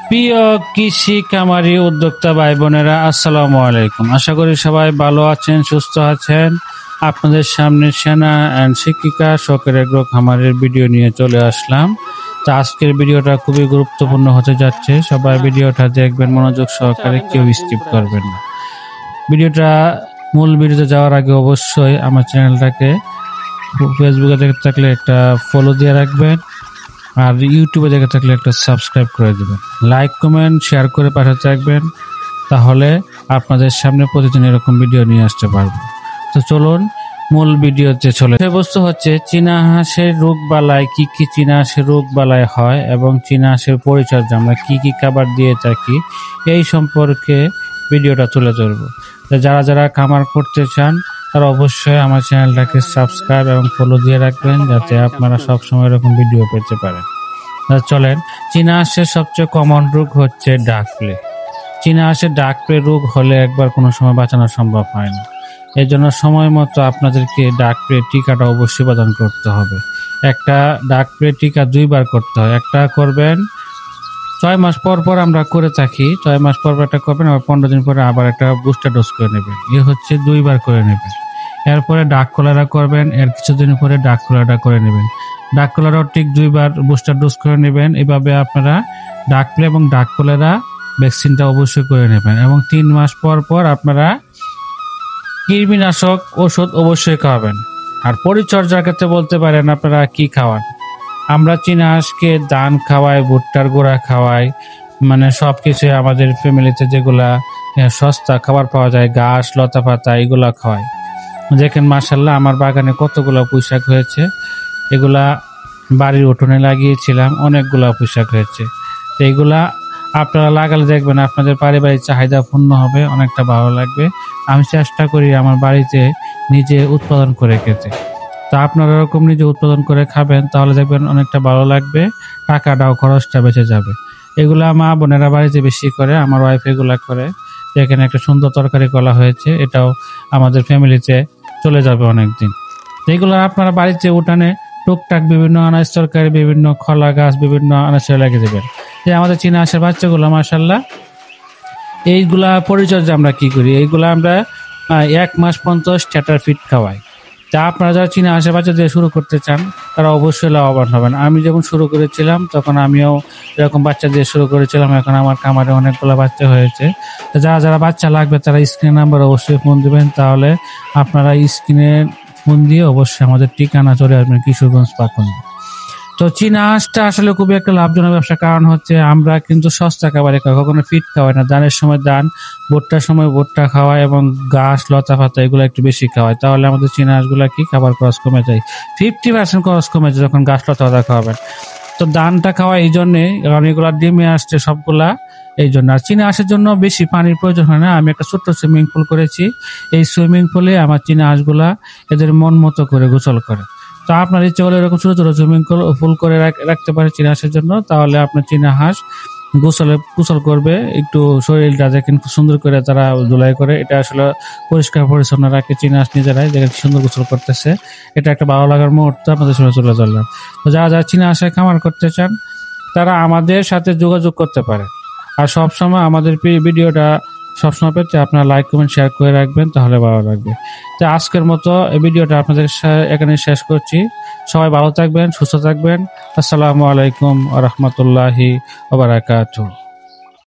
প্রিয় কৃষি খামারি উদ্যোক্তা ভাই বোনেরা, আসসালামু আলাইকুম। আশা করি সবাই ভালো আছেন, সুস্থ আছেন। আপনাদের সামনে সেনা অ্যান্ড শিক্ষিকা শখের এগ্রো খামারের ভিডিও নিয়ে চলে আসলাম। তো আজকের ভিডিওটা খুবই গুরুত্বপূর্ণ হতে যাচ্ছে। সবাই ভিডিওটা দেখবেন মনোযোগ সহকারে, কেউ স্কিপ করবেন না। ভিডিওটা মূল ভিডিওতে যাওয়ার আগে অবশ্যই আমার চ্যানেলটাকে ফেসবুকে দেখে থাকলে একটা ফলো দিয়ে রাখবেন, আর ইউটিউবে দেখে থাকলে একটা সাবস্ক্রাইব করে দেবেন। লাইক কমেন্ট শেয়ার করে পাশে থাকবেন, তাহলে আপনাদের সামনে প্রতিদিন এরকম ভিডিও নিয়ে আসতে পারবো। তো চলুন মূল ভিডিওতে চলে। বিষয়বস্তু হচ্ছে চীনা হাঁসের রোগ বালাই, কি কি চীনা হাঁসের রোগ বালাই হয় এবং চীনা হাঁসের পরিচর্যা আমরা কি কি খাবার দিয়ে থাকি, এই সম্পর্কে ভিডিওটা তুলে ধরবো। যারা যারা খামার করতে চান তারা অবশ্যই আমার চ্যানেলটাকে সাবস্ক্রাইব এবং ফলো দিয়ে রাখবেন, যাতে আপনারা সবসময় এরকম ভিডিও পেতে পারেন। চলেন, চীনা হাঁসের সবচেয়ে কমন রোগ হচ্ছে ডাক প্লে। চীনা হাঁসের ডাক প্লে রোগ হলে একবার কোনো সময় বাঁচানো সম্ভব হয় না। এর জন্য সময় মতো আপনাদেরকে ডাক প্লে টিকাটা অবশ্যই প্রদান করতে হবে। একটা ডাক প্লে টিকা 2 বার করতে হয়। একটা করবেন 6 মাস পর পর আমরা করে থাকি, 6 মাস পর পর একটা করবেন, আবার 15 দিন পরে আবার একটা বুস্টার ডোজ করে নেবেন। এ হচ্ছে 2 বার করে নেবেন। এরপরে ডাক কলেরা করবেন, এর কিছুদিন পরে ডাক কলেরাটা করে নেবেন। ডাক কলেরাও ঠিক 2 বার বুস্টার ডোজ করে নেবেন। এভাবে আপনারা ডাক প্লে এবং ডাক কলেরা ভ্যাকসিনটা অবশ্যই করে নেবেন। এবং 3 মাস পর পর আপনারা কৃমিনাশক ওষুধ অবশ্যই খাওয়াবেন। আর পরিচর্যার ক্ষেত্রে বলতে পারেন আপনারা কি খাওয়ান। আমরা চীনা হাঁসকে ধান খাওয়াই, ভুট্টার গোড়া খাওয়াই, মানে সব কিছু আমাদের ফ্যামিলিতে যেগুলা সস্তা খাবার পাওয়া যায়, ঘাস লতা পাতা এগুলা খাওয়াই। দেখেন মাশাআল্লাহ আমার বাগানে কতগুলো পুঁইশাক হয়েছে। এগুলা বাড়ির উঠোনে লাগিয়েছিলাম, অনেকগুলা পুঁইশাক হয়েছে। তো এইগুলা আপনারা লাগালে দেখবেন আপনাদের পারিবারিক চাহিদা পূর্ণ হবে, অনেকটা ভালো লাগবে। আমি চেষ্টা করি আমার বাড়িতে নিজে উৎপাদন করে খেতে। তো আপনারা এরকম নিজে উৎপাদন করে খাবেন, তাহলে দেখবেন অনেকটা ভালো লাগবে, টাকাটাও খরচটা বেঁচে যাবে। এগুলা মা বোনেরা বাড়িতে বেশি করে, আমার ওয়াইফ এগুলা করে। এখানে একটা সুন্দর তরকারি করা হয়েছে, এটাও আমাদের ফ্যামিলিতে চলে যাবে অনেকদিন। এগুলো আপনারা বাড়িতে উঠানে টুকটাক বিভিন্ন আনাজ তরকারি, বিভিন্ন খলা গাছ, বিভিন্ন আনাজে লাগিয়ে দেবেন। যে আমাদের চীনা হাঁসের বাচ্চাগুলো মাশাআল্লাহ, এইগুলা পরিচর্যা আমরা কি করি, এইগুলা আমরা 1 মাস 50 স্ট্যাটার ফিট খাওয়াই। তা আপনারা যারা চীনা হাঁসের বাচ্চা দিয়ে শুরু করতে চান তারা অবশ্যই লাভবান হবেন। আমি যখন শুরু করেছিলাম তখন আমিও এরকম বাচ্চা দিয়ে শুরু করেছিলাম। এখন আমার খামারে অনেকগুলো বাচ্চা হয়েছে। তো যারা যারা বাচ্চা লাগবে তারা স্ক্রিন নাম্বার অবশ্যই ফোন দিবেন, তাহলে আপনারা স্ক্রিনে ফোন দিয়ে অবশ্যই আমাদের ঠিকানা চলে আসবেন কিশোরগঞ্জ পাকুন্দি। তো চীনা হাঁসটা আসলে খুবই একটা লাভজনক ব্যবসা, কারণ হচ্ছে আমরা কিন্তু সস্তা খাবার খাওয়াই, কখনো ফিট খাওয়াই না। ধানের সময় ধান, ভুট্টার সময় ভুট্টা খাওয়াই এবং ঘাস লতা পাতা এগুলো একটু বেশি খাওয়াই, তাহলে আমাদের চীনা হাঁসগুলো কি খাবার খরচ কমে যায়, 50% খরচ কমে যায় যখন ঘাস লতা পাতা খাওয়াবেন। তো ধানটা খাওয়া এই জন্যে, কারণ এগুলা ডিমে আসছে সবগুলা, এই জন্য। আর চীনা হাঁসের জন্য বেশি পানির প্রয়োজন হয় না। আমি একটা ছোট্ট সুইমিং পুল করেছি, এই সুইমিং পুলে আমার চীনা হাঁসগুলা এদের মন মতো করে গোসল করে। তো আপনার ইচ্ছে হলে এরকম ছোট ছোট সুইমিং পুল করে রাখতে পারে চীনা হাঁসের জন্য, তাহলে আপনার চীনা হাঁস গোসল করবে, একটু শরীরটা দেখেন খুব সুন্দর করে তারা ধুলাই করে। এটা আসলে পরিষ্কার পরিচ্ছন্ন রাখে চীনা হাঁস নিজেরাই, দেখেন সুন্দর গোসল করতেছে। এটা একটা ভালো লাগার মুহূর্ত আপনাদের সঙ্গে তুলে ধরলাম। তো যারা যারা চীনা হাঁসের খামার করতে চান তারা আমাদের সাথে যোগাযোগ করতে পারে। আর সবসময় আমাদের ভিডিওটা সবসময় পেতে আপনারা লাইক কমেন্ট শেয়ার করে রাখবেন, তাহলে ভালো লাগবে। তো আজকের মতো এই ভিডিওটা আপনাদের এখানে শেষ করছি। সবাই ভালো থাকবেন, সুস্থ থাকবেন। আসসালামু আলাইকুম ওয়া রাহমাতুল্লাহি ওয়া বারাকাতুহু।